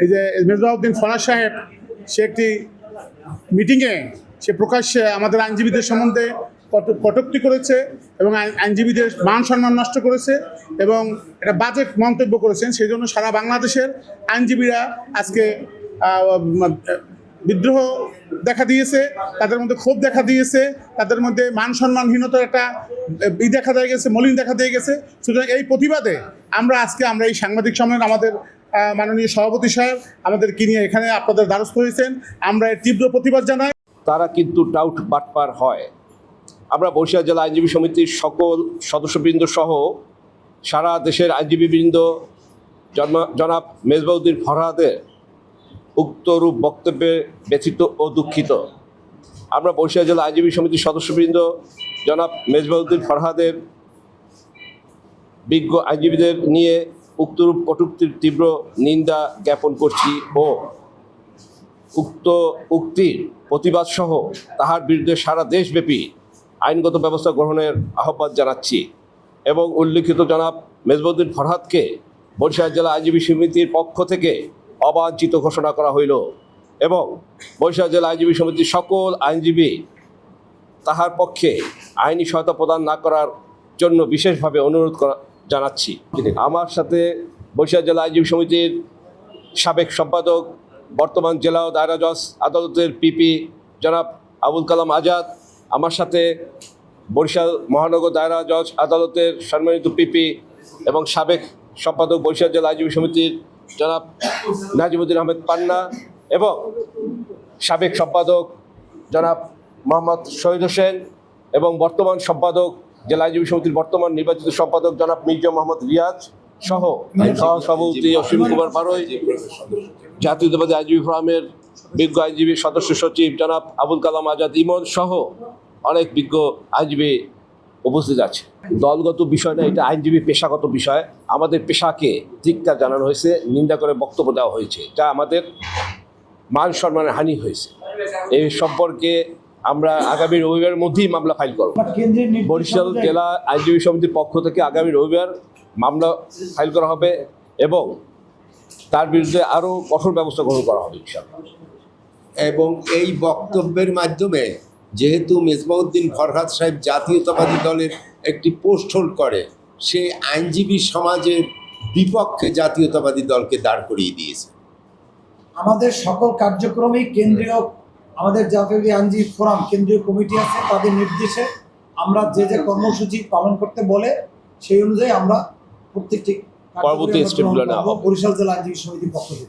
এই যে মেজবাউদ্দিন ফরাজ সাহেব সে একটি মিটিংয়ে সে প্রকাশ্যে আমাদের আইনজীবীদের সম্বন্ধে কটূক্তি করেছে এবং আইনজীবীদের মান সম্মান নষ্ট করেছে এবং একটা বাজে মন্তব্য করেছেন। সেই জন্য সারা বাংলাদেশের আইনজীবীরা আজকে বিদ্রোহ দেখা দিয়েছে, তাদের মধ্যে ক্ষোভ দেখা দিয়েছে, তাদের মধ্যে মান সম্মানহীনতার একটা দেখা দিয়ে গেছে, মলিন দেখা দিয়ে গেছে। সুতরাং এই প্রতিবাদে আমরা এই সাংবাদিক সম্মেলন আমাদের মাননীয় সভাপতি সাহেব আমাদেরকে নিয়ে এখানে আপনাদের দ্বারস্থ হয়েছেন, আমরা এর তীব্র প্রতিবাদ জানাই। তারা কিন্তু টাউট বাটপার হয়। আমরা বরিশাল জেলা আইনজীবী সমিতির সকল সদস্যবৃন্দ সহ সারা দেশের আইনজীবীবৃন্দ জনাব মেজবাউদ্দিন ফরহাদের উক্তরূপ বক্তব্যে ব্যথিত ও দুঃখিত। আমরা বরিশাল জেলা আইনজীবী সমিতির সদস্যবৃন্দ জনাব মেজবাউদ্দিন ফরহাদের বিজ্ঞ আইনজীবীদের নিয়ে উক্তরূপ কটূক্তির তীব্র নিন্দা জ্ঞাপন করছি ও উক্ত উক্তির প্রতিবাদ সহ তাহার বিরুদ্ধে সারা দেশব্যাপী আইনগত ব্যবস্থা গ্রহণের আহ্বান জানাচ্ছি এবং উল্লিখিত জনাব মেজবাউদ্দিন ফরহাদকে বরিশাল জেলা আইনজীবী সমিতির পক্ষ থেকে অবাঞ্ছিত ঘোষণা করা হইল এবং বরিশাল জেলা আইনজীবী সমিতির সকল আইনজীবী তাহার পক্ষে আইনি সহায়তা প্রদান না করার জন্য বিশেষভাবে অনুরোধ জানাচ্ছি। আমার সাথে বরিশাল জেলা আইনজীবী সমিতির সাবেক সম্পাদক, বর্তমান জেলা ও দায়রা জজ আদালতের পিপি জনাব আবুল কালাম আজাদ, আমার সাথে বরিশাল মহানগর দায়রা জজ আদালতের সম্মানিত পিপি এবং সাবেক সম্পাদক বরিশাল জেলা আইনজীবী সমিতির জনাব নাজিমুদ্দিন আহমেদ পান্না এবং সাবেক সম্পাদক জনাব মোহাম্মদ শহীদ হোসেন এবং বর্তমান সম্পাদক জেলা আইনজীবী সমিতির বর্তমান নির্বাচিত সম্পাদক জনাব মির্জা মোহাম্মদ রিয়াজ সহ সভাপতি অসীম কুমার বারোই, জাতীয়তাবাদী আইনজীবী ফোরামের বিজ্ঞ আইনজীবী সদস্য সচিব জনাব আবুল কালাম আজাদ ইমন সহ অনেক বিজ্ঞ আইনজীবী উপস্থিত আছে। দলগত বিষয় না, এটা আইনজীবী পেশাগত বিষয়। আমাদের পেশাকে ধিক্কার জানানো হয়েছে, নিন্দা করে বক্তব্য দেওয়া হয়েছে, যা আমাদের মান সম্মানের হানি হয়েছে। এই সম্পর্কে আমরা আগামী রবিবারের মধ্যেই মামলা ফাইল করব। বরিশাল জেলা আইনজীবী সমিতির পক্ষ থেকে আগামী রবিবার মামলা ফাইল করা হবে এবং তার বিরুদ্ধে আরও কঠোর ব্যবস্থা গ্রহণ করা হবে ইনশাআল্লাহ। এবং এই বক্তব্যের মাধ্যমে যেহেতু মেজবাউদ্দিন ফরহাদ সাহেব জাতীয়তাবাদী দলের একটি পোস্ট হোল্ড করে, সে আইনজীবী সমাজের বিপক্ষে জাতীয়তাবাদী দলকে দাঁড় করিয়ে দিয়েছে। আমাদের সকল কার্যক্রমেই কেন্দ্রীয় আমাদের জাতীয় আইনজীবী ফোরাম কেন্দ্রীয় কমিটি আছে, তাদের নির্দেশে আমরা যে কর্মসূচি পালন করতে বলে সেই অনুযায়ী আমরা প্রত্যেকটি পরবর্তী স্টেপগুলো নেওয়া হবে বরিশাল জেলা আইনজীবী সমিতির পক্ষ থেকে।